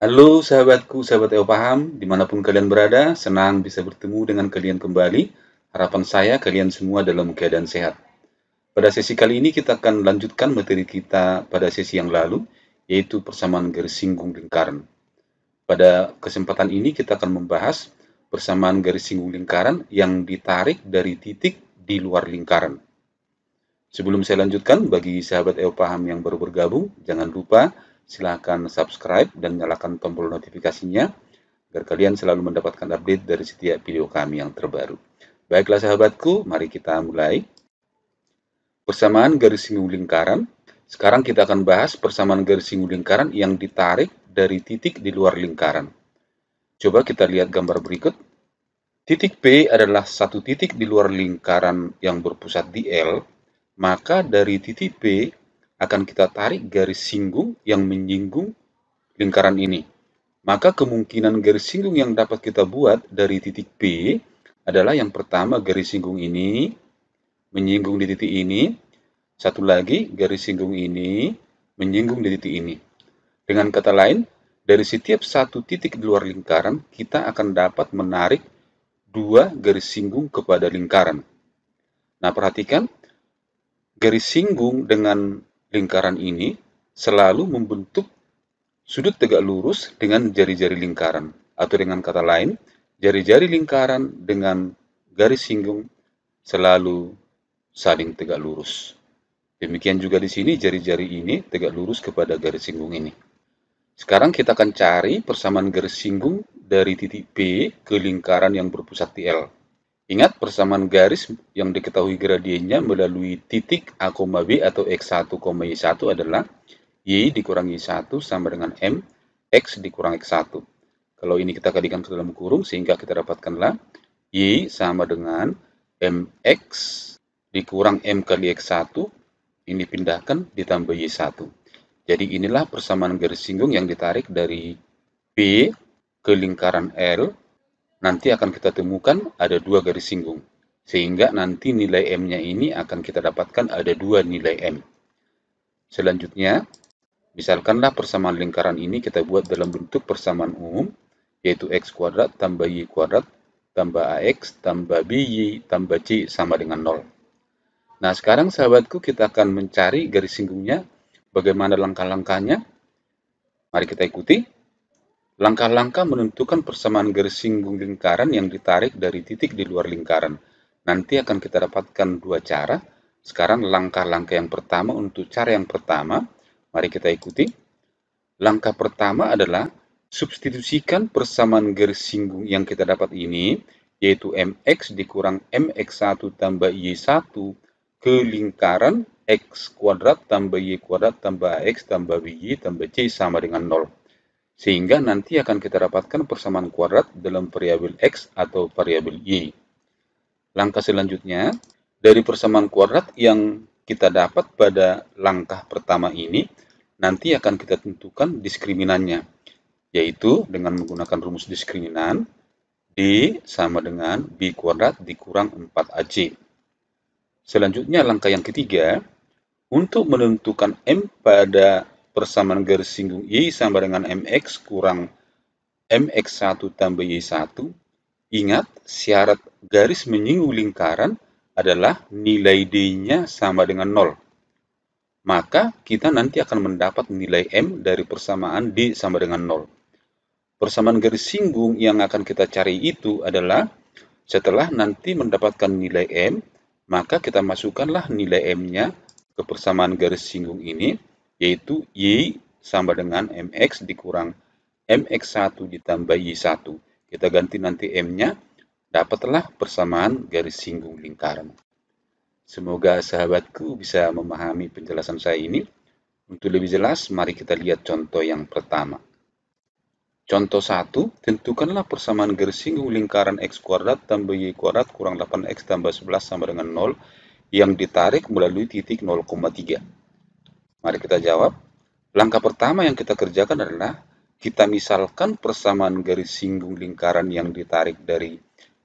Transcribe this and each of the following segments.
Halo sahabatku, sahabat EO Paham, dimanapun kalian berada, senang bisa bertemu dengan kalian kembali. Harapan saya kalian semua dalam keadaan sehat. Pada sesi kali ini kita akan lanjutkan materi kita pada sesi yang lalu, yaitu persamaan garis singgung lingkaran. Pada kesempatan ini kita akan membahas persamaan garis singgung lingkaran yang ditarik dari titik di luar lingkaran. Sebelum saya lanjutkan, bagi sahabat EO Paham yang baru bergabung, jangan lupa silakan subscribe dan nyalakan tombol notifikasinya agar kalian selalu mendapatkan update dari setiap video kami yang terbaru. Baiklah sahabatku, mari kita mulai. Persamaan garis singgung lingkaran. Sekarang kita akan bahas persamaan garis singgung lingkaran yang ditarik dari titik di luar lingkaran. Coba kita lihat gambar berikut. Titik P adalah satu titik di luar lingkaran yang berpusat di L, maka dari titik P akan kita tarik garis singgung yang menyinggung lingkaran ini. Maka kemungkinan garis singgung yang dapat kita buat dari titik P adalah yang pertama garis singgung ini menyinggung di titik ini, satu lagi garis singgung ini menyinggung di titik ini. Dengan kata lain, dari setiap satu titik di luar lingkaran, kita akan dapat menarik dua garis singgung kepada lingkaran. Nah, perhatikan, garis singgung dengan lingkaran ini selalu membentuk sudut tegak lurus dengan jari-jari lingkaran. Atau dengan kata lain, jari-jari lingkaran dengan garis singgung selalu saling tegak lurus. Demikian juga di sini jari-jari ini tegak lurus kepada garis singgung ini. Sekarang kita akan cari persamaan garis singgung dari titik P ke lingkaran yang berpusat di L. Ingat persamaan garis yang diketahui gradiennya melalui titik A, B atau X1, Y1 adalah Y dikurangi 1 sama dengan M, X dikurang X1. Kalau ini kita kalikan ke dalam kurung sehingga kita dapatkanlah Y sama dengan MX dikurang M kali X1, ini pindahkan ditambah Y1. Jadi inilah persamaan garis singgung yang ditarik dari P ke lingkaran L. Nanti akan kita temukan ada dua garis singgung. Sehingga nanti nilai M-nya ini akan kita dapatkan ada dua nilai M. Selanjutnya, misalkanlah persamaan lingkaran ini kita buat dalam bentuk persamaan umum, yaitu X kuadrat tambah Y kuadrat tambah AX tambah BY tambah C sama dengan 0. Nah, sekarang sahabatku kita akan mencari garis singgungnya. Bagaimana langkah-langkahnya? Mari kita ikuti. Langkah-langkah menentukan persamaan garis singgung lingkaran yang ditarik dari titik di luar lingkaran. Nanti akan kita dapatkan dua cara. Sekarang langkah-langkah yang pertama untuk cara yang pertama. Mari kita ikuti. Langkah pertama adalah substitusikan persamaan garis singgung yang kita dapat ini, yaitu MX dikurang MX1 tambah Y1 ke lingkaran X kuadrat tambah Y kuadrat tambah AX tambah BY tambah C sama dengan 0. Sehingga nanti akan kita dapatkan persamaan kuadrat dalam variabel X atau variabel Y. Langkah selanjutnya, dari persamaan kuadrat yang kita dapat pada langkah pertama ini, nanti akan kita tentukan diskriminannya, yaitu dengan menggunakan rumus diskriminan, D sama dengan B kuadrat dikurang 4AC. Selanjutnya langkah yang ketiga, untuk menentukan M pada persamaan garis singgung Y sama dengan MX kurang MX1 tambah Y1, ingat syarat garis menyinggung lingkaran adalah nilai D-nya sama dengan 0. Maka kita nanti akan mendapat nilai M dari persamaan D sama dengan 0. Persamaan garis singgung yang akan kita cari itu adalah setelah nanti mendapatkan nilai M, maka kita masukkanlah nilai M-nya ke persamaan garis singgung ini, yaitu Y sama dengan MX dikurang MX1 ditambah Y1. Kita ganti nanti M-nya, dapatlah persamaan garis singgung lingkaran. Semoga sahabatku bisa memahami penjelasan saya ini. Untuk lebih jelas, mari kita lihat contoh yang pertama. Contoh 1, tentukanlah persamaan garis singgung lingkaran X kuadrat tambah Y kuadrat kurang 8X tambah 11 sama dengan 0 yang ditarik melalui titik 0,3. Mari kita jawab. Langkah pertama yang kita kerjakan adalah kita misalkan persamaan garis singgung lingkaran yang ditarik dari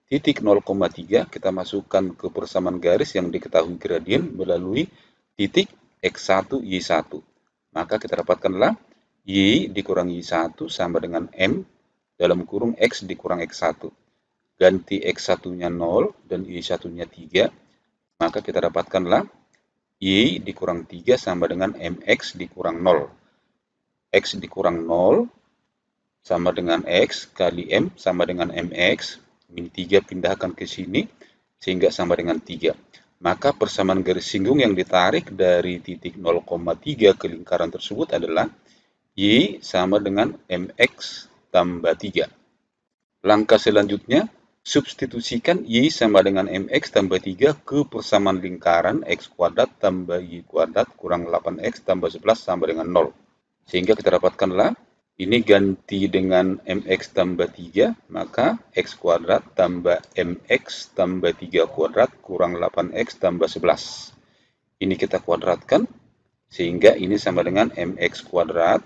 titik 0,3, kita masukkan ke persamaan garis yang diketahui gradien melalui titik X1, Y1. Maka kita dapatkanlah Y dikurang Y1 sama dengan M dalam kurung X dikurang X1. Ganti X1-nya 0 dan Y1-nya 3, maka kita dapatkanlah Y dikurang 3 sama dengan MX dikurang 0. X dikurang 0 sama dengan X kali M sama dengan MX. Min 3 pindahkan ke sini sehingga sama dengan 3. Maka persamaan garis singgung yang ditarik dari titik 0,3 ke lingkaran tersebut adalah Y sama dengan MX tambah 3. Langkah selanjutnya, substitusikan Y sama dengan MX tambah 3 ke persamaan lingkaran X kuadrat tambah Y kuadrat kurang 8X tambah 11 sama dengan 0. Sehingga kita dapatkanlah, ini ganti dengan MX tambah 3, maka X kuadrat tambah MX tambah 3 kuadrat kurang 8X tambah 11. Ini kita kuadratkan, sehingga ini sama dengan MX kuadrat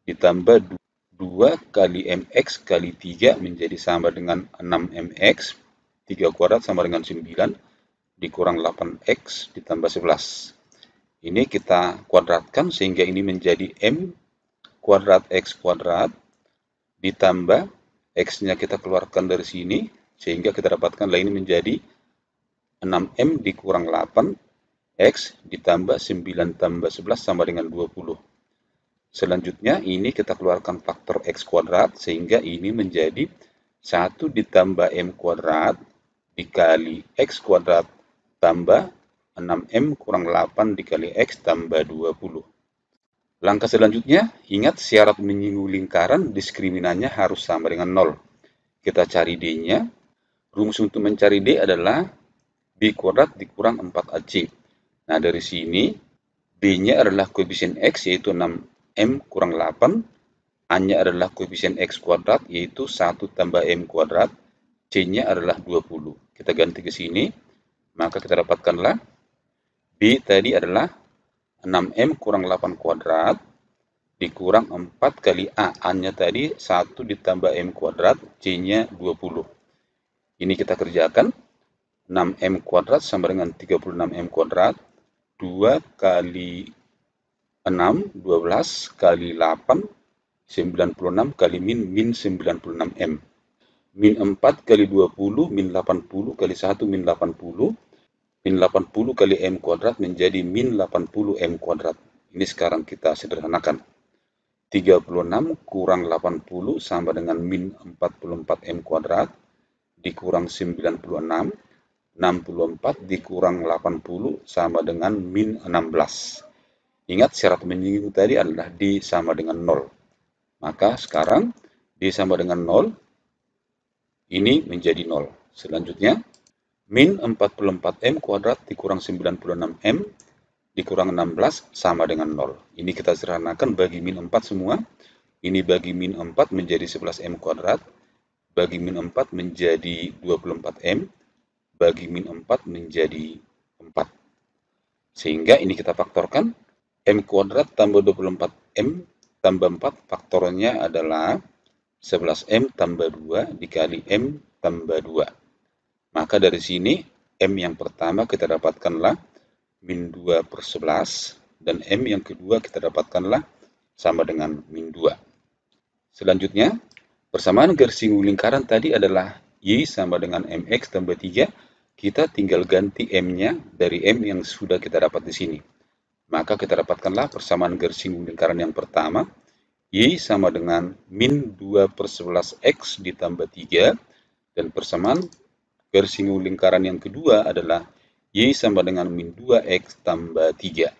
ditambah 2 kali MX kali 3 menjadi sama dengan 6MX, 3 kuadrat sama dengan 9, dikurang 8X ditambah 11. Ini kita kuadratkan sehingga ini menjadi M kuadrat X kuadrat ditambah X-nya kita keluarkan dari sini, sehingga kita dapatkan ini menjadi 6M dikurang 8, X ditambah 9 tambah 11 sama dengan 20. Selanjutnya ini kita keluarkan faktor X kuadrat, sehingga ini menjadi 1 ditambah M kuadrat dikali X kuadrat tambah 6M kurang 8 dikali X tambah 20. Langkah selanjutnya, ingat syarat menyinggung lingkaran, diskriminannya harus sama dengan 0. Kita cari D-nya. Rumus untuk mencari D adalah B kuadrat dikurang 4AC. Nah, dari sini, B-nya adalah koefisien X, yaitu 6M kurang 8. A-nya adalah koefisien X kuadrat, yaitu 1 tambah M kuadrat. C-nya adalah 20. Kita ganti ke sini, maka kita dapatkanlah B tadi adalah 6M kurang 8 kuadrat dikurang 4 kali A. A-nya tadi 1 ditambah M kuadrat, C-nya 20. Ini kita kerjakan. 6M kuadrat sama dengan 36M kuadrat. 2 kali 6, 12 kali 8, 96 kali min 96M. Min 4 kali 20, min 80 kali 1, min 80. Min 80 kali M kuadrat menjadi min 80M kuadrat. Ini sekarang kita sederhanakan. 36 kurang 80 sama dengan min 44M kuadrat dikurang 96. 64 dikurang 80 sama dengan min 16. Ingat syarat menyinggung tadi adalah D sama dengan 0. Maka sekarang D sama dengan 0, ini menjadi 0. Selanjutnya, min 44M kuadrat dikurang 96M dikurang 16 sama dengan 0. Ini kita sederhanakan bagi min 4 semua. Ini bagi min 4 menjadi 11M kuadrat. Bagi min 4 menjadi 24M. Bagi min 4 menjadi 4. Sehingga ini kita faktorkan. M kuadrat tambah 24M tambah 4 faktornya adalah 11M tambah 2 dikali M tambah 2. Maka dari sini, M yang pertama kita dapatkanlah min 2 per 11, dan M yang kedua kita dapatkanlah sama dengan min 2. Selanjutnya, persamaan garis singgung lingkaran tadi adalah Y sama dengan MX tambah 3, kita tinggal ganti M-nya dari M yang sudah kita dapat di sini. Maka kita dapatkanlah persamaan garis singgung lingkaran yang pertama, Y sama dengan min 2 per 11X ditambah 3, dan persamaan garis singgung lingkaran yang kedua adalah Y sama dengan min 2X tambah 3.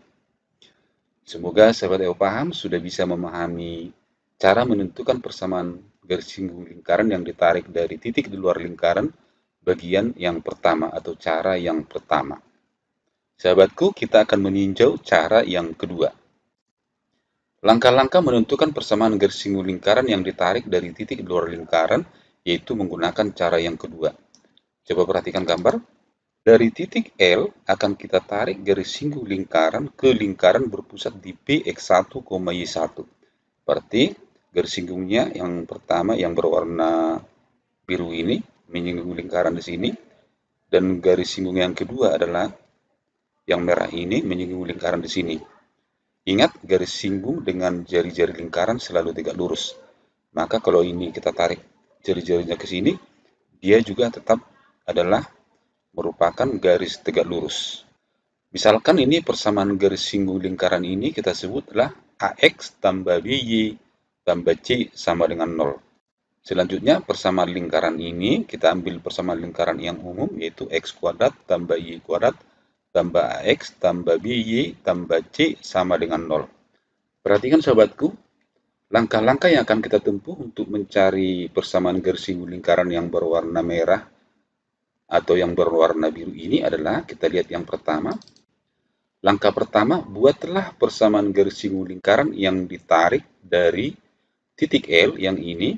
Semoga sahabat EO paham, sudah bisa memahami cara menentukan persamaan garis singgung lingkaran yang ditarik dari titik di luar lingkaran bagian yang pertama atau cara yang pertama. Sahabatku, kita akan meninjau cara yang kedua. Langkah-langkah menentukan persamaan garis singgung lingkaran yang ditarik dari titik di luar lingkaran, yaitu menggunakan cara yang kedua. Coba perhatikan gambar. Dari titik L akan kita tarik garis singgung lingkaran ke lingkaran berpusat di PX1, Y1. Berarti garis singgungnya yang pertama yang berwarna biru ini menyinggung lingkaran di sini, dan garis singgung yang kedua adalah yang merah ini menyinggung lingkaran di sini. Ingat, garis singgung dengan jari-jari lingkaran selalu tegak lurus. Maka kalau ini kita tarik jari-jarinya ke sini, dia juga tetap adalah merupakan garis tegak lurus. Misalkan ini persamaan garis singgung lingkaran ini kita sebutlah AX tambah BY tambah C sama dengan 0. Selanjutnya persamaan lingkaran ini kita ambil persamaan lingkaran yang umum, yaitu X kuadrat tambah Y kuadrat tambah AX tambah BY tambah C sama dengan 0. Perhatikan sahabatku, langkah-langkah yang akan kita tempuh untuk mencari persamaan garis singgung lingkaran yang berwarna merah atau yang berwarna biru ini adalah, kita lihat yang pertama. Langkah pertama, buatlah persamaan garis singgung lingkaran yang ditarik dari titik L yang ini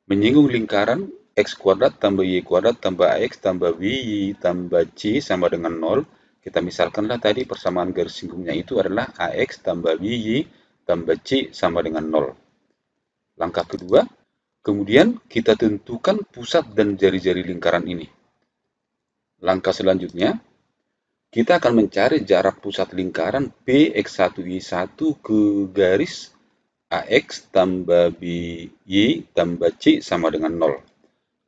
menyinggung lingkaran X kuadrat tambah Y kuadrat tambah AX tambah BY tambah C sama dengan 0. Kita misalkanlah tadi persamaan garis singgungnya itu adalah AX tambah BY tambah C sama dengan 0. Langkah kedua, kemudian kita tentukan pusat dan jari-jari lingkaran ini. Langkah selanjutnya, kita akan mencari jarak pusat lingkaran PX1Y1 ke garis AX tambah BY tambah C sama dengan 0.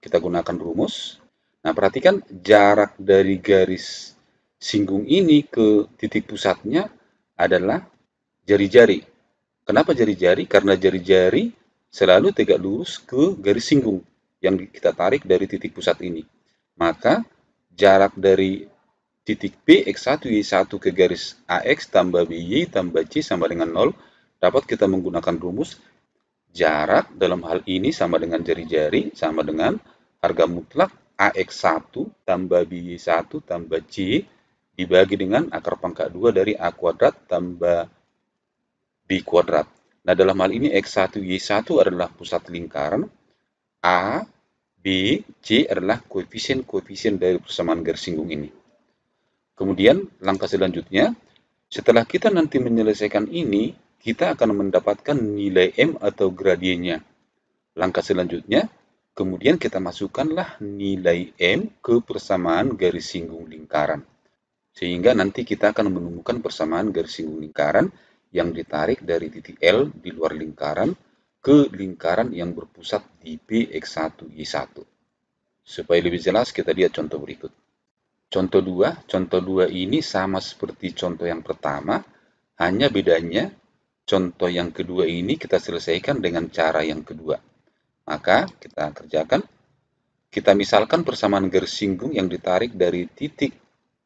Kita gunakan rumus. Nah, perhatikan jarak dari garis singgung ini ke titik pusatnya adalah jari-jari. Kenapa jari-jari? Karena jari-jari selalu tegak lurus ke garis singgung yang kita tarik dari titik pusat ini. Maka jarak dari titik P X1Y1 ke garis AX tambah BY tambah C sama dengan 0 dapat kita menggunakan rumus jarak dalam hal ini sama dengan jari-jari sama dengan harga mutlak AX1 tambah BY1 tambah C dibagi dengan akar pangkat 2 dari A kuadrat tambah B kuadrat. Nah, dalam hal ini X1, Y1 adalah pusat lingkaran, A, B, C adalah koefisien-koefisien dari persamaan garis singgung ini. Kemudian, langkah selanjutnya, setelah kita nanti menyelesaikan ini, kita akan mendapatkan nilai M atau gradiennya. Langkah selanjutnya, kemudian kita masukkanlah nilai M ke persamaan garis singgung lingkaran. Sehingga nanti kita akan menemukan persamaan garis singgung lingkaran yang ditarik dari titik L di luar lingkaran ke lingkaran yang berpusat di PX1Y1. Supaya lebih jelas, kita lihat contoh berikut. Contoh 2 ini sama seperti contoh yang pertama, hanya bedanya contoh yang kedua ini kita selesaikan dengan cara yang kedua. Maka kita kerjakan, kita misalkan persamaan garis singgung yang ditarik dari titik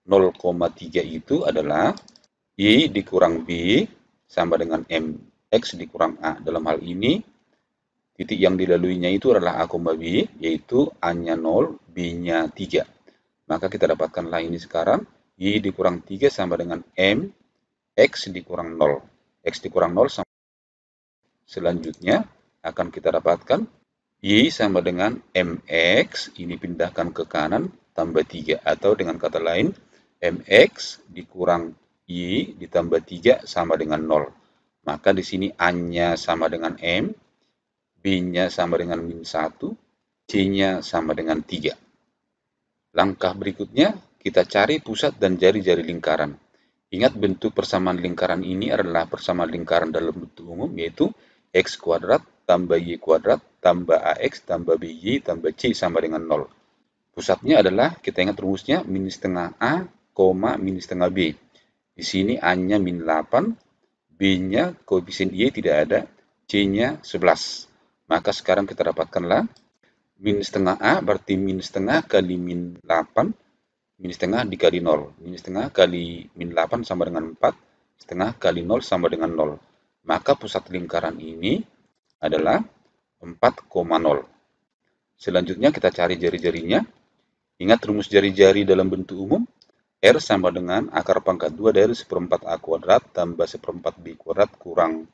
0,3 itu adalah Y dikurang B sama dengan MX dikurang A. Dalam hal ini, titik yang dilaluinya itu adalah A, B, yaitu A-nya 0, B-nya 3. Maka kita dapatkanlah ini sekarang, Y dikurang 3 sama dengan M, X dikurang 0. X dikurang 0 sama. Selanjutnya, akan kita dapatkan Y sama dengan MX, ini pindahkan ke kanan, tambah 3. Atau dengan kata lain, MX dikurang Y ditambah 3 sama dengan 0. Maka di sini A-nya sama dengan M, B-nya sama dengan min 1, C-nya sama dengan 3. Langkah berikutnya, kita cari pusat dan jari-jari lingkaran. Ingat, bentuk persamaan lingkaran ini adalah persamaan lingkaran dalam bentuk umum, yaitu X kuadrat tambah Y kuadrat tambah AX tambah BY tambah C sama dengan 0. Pusatnya adalah, kita ingat rumusnya, min setengah A, min setengah B. Di sini A-nya min 8, B-nya koefisien Y tidak ada, C-nya 11. Maka sekarang kita dapatkanlah min setengah A berarti min setengah kali min 8, min setengah dikali 0. Min setengah kali min 8 sama dengan 4, setengah kali 0 sama dengan 0. Maka pusat lingkaran ini adalah 4,0. Selanjutnya kita cari jari-jarinya. Ingat rumus jari-jari dalam bentuk umum, R sama dengan akar pangkat 2 dari 1/4 A kuadrat tambah 1/4 B kuadrat kurang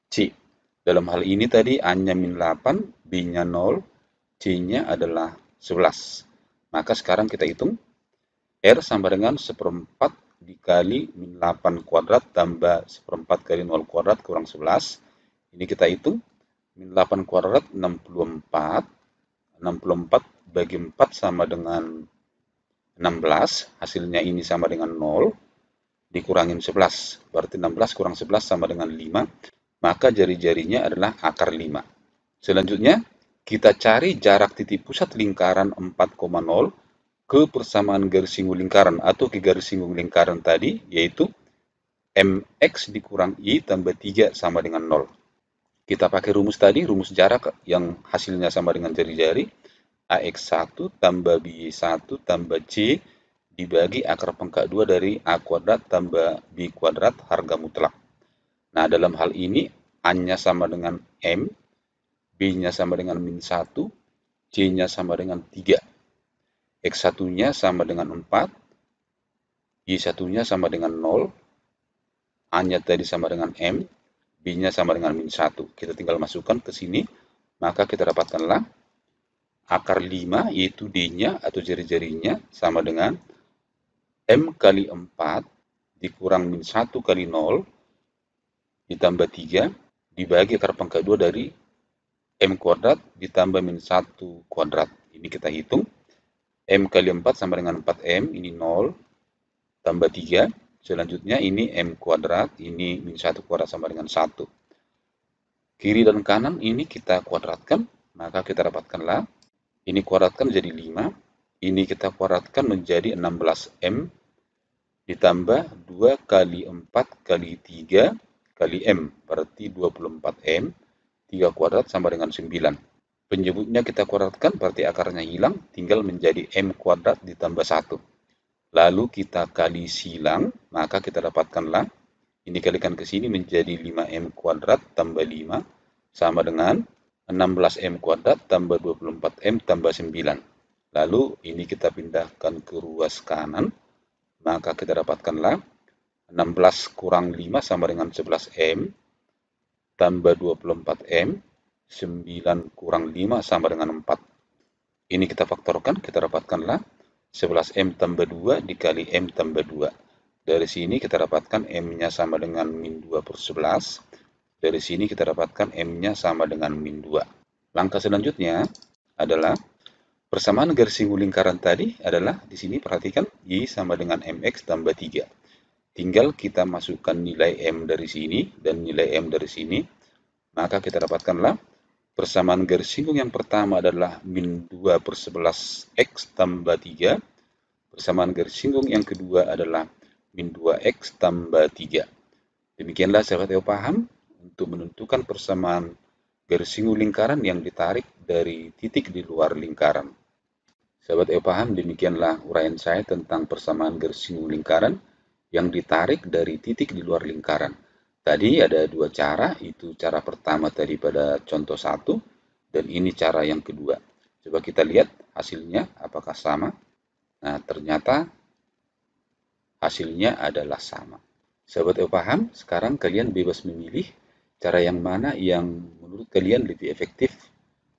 C. Dalam hal ini tadi A-nya min 8, B-nya 0, C-nya adalah 11. Maka sekarang kita hitung. R sama dengan 1/4 dikali min 8 kuadrat tambah 1/4 kali 0 kuadrat kurang 11. Ini kita hitung. Min 8 kuadrat 64. 64 bagi 4 sama dengan 16. Hasilnya ini sama dengan 0. dikurangin 11. Berarti 16 kurang 11 sama dengan 5. Maka jari-jarinya adalah akar 5. Selanjutnya, kita cari jarak titik pusat lingkaran 4,0 ke persamaan garis singgung lingkaran atau ke garis singgung lingkaran tadi, yaitu mx dikurang y tambah 3 sama dengan 0. Kita pakai rumus tadi, rumus jarak yang hasilnya sama dengan jari-jari. AX1 tambah BY1 tambah C dibagi akar pangkat 2 dari A kuadrat tambah B kuadrat harga mutlak. Nah, dalam hal ini A-nya sama dengan M, B-nya sama dengan min 1, C-nya sama dengan 3. X1-nya sama dengan 4, Y1-nya sama dengan 0, A-nya tadi sama dengan M, B-nya sama dengan min 1. Kita tinggal masukkan ke sini, maka kita dapatkanlah akar 5, yaitu D-nya atau jari-jarinya sama dengan M kali 4 dikurang min 1 kali 0 ditambah 3 dibagi akar pangkat 2 dari M kuadrat ditambah min 1 kuadrat. Ini kita hitung. M kali 4 sama dengan 4M, ini 0, tambah 3. Selanjutnya ini M kuadrat, ini min 1 kuadrat sama dengan 1. Kiri dan kanan ini kita kuadratkan, maka kita dapatkanlah ini kuadratkan menjadi 5, ini kita kuadratkan menjadi 16M, ditambah 2 kali 4 kali 3 kali M, berarti 24M, 3 kuadrat sama dengan 9. Penyebutnya kita kuadratkan, berarti akarnya hilang, tinggal menjadi M kuadrat ditambah 1. Lalu kita kali silang, maka kita dapatkanlah, ini kalikan ke sini menjadi 5M kuadrat tambah 5, sama dengan 16M kuadrat tambah 24M tambah 9. Lalu ini kita pindahkan ke ruas kanan, maka kita dapatkanlah 16 kurang 5 sama dengan 11M, tambah 24M, 9 kurang 5 sama dengan 4. Ini kita faktorkan, kita dapatkanlah 11M tambah 2 dikali M tambah 2. Dari sini kita dapatkan M-nya sama dengan min 2 per 11. Dari sini kita dapatkan M-nya sama dengan min 2. Langkah selanjutnya adalah persamaan garis singgung lingkaran tadi adalah di sini perhatikan Y sama dengan MX tambah 3. Tinggal kita masukkan nilai M dari sini dan nilai M dari sini. Maka kita dapatkanlah persamaan garis singgung yang pertama adalah min 2 per 11X tambah 3. Persamaan garis singgung yang kedua adalah min 2X tambah 3. Demikianlah sahabat EO paham untuk menentukan persamaan garis singgung lingkaran yang ditarik dari titik di luar lingkaran. Sahabat EO paham, demikianlah uraian saya tentang persamaan garis singgung lingkaran yang ditarik dari titik di luar lingkaran. Tadi ada dua cara, itu cara pertama tadi pada contoh 1, dan ini cara yang kedua. Coba kita lihat hasilnya apakah sama. Nah, ternyata hasilnya adalah sama. Sahabat EO paham, sekarang kalian bebas memilih cara yang mana yang menurut kalian lebih efektif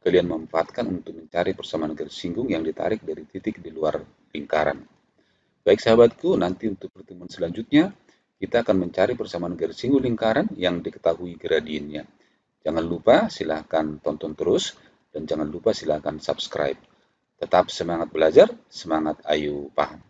kalian manfaatkan untuk mencari persamaan garis singgung yang ditarik dari titik di luar lingkaran. Baik sahabatku, nanti untuk pertemuan selanjutnya kita akan mencari persamaan garis singgung lingkaran yang diketahui gradiennya. Jangan lupa silahkan tonton terus dan jangan lupa silahkan subscribe. Tetap semangat belajar, semangat ayo paham.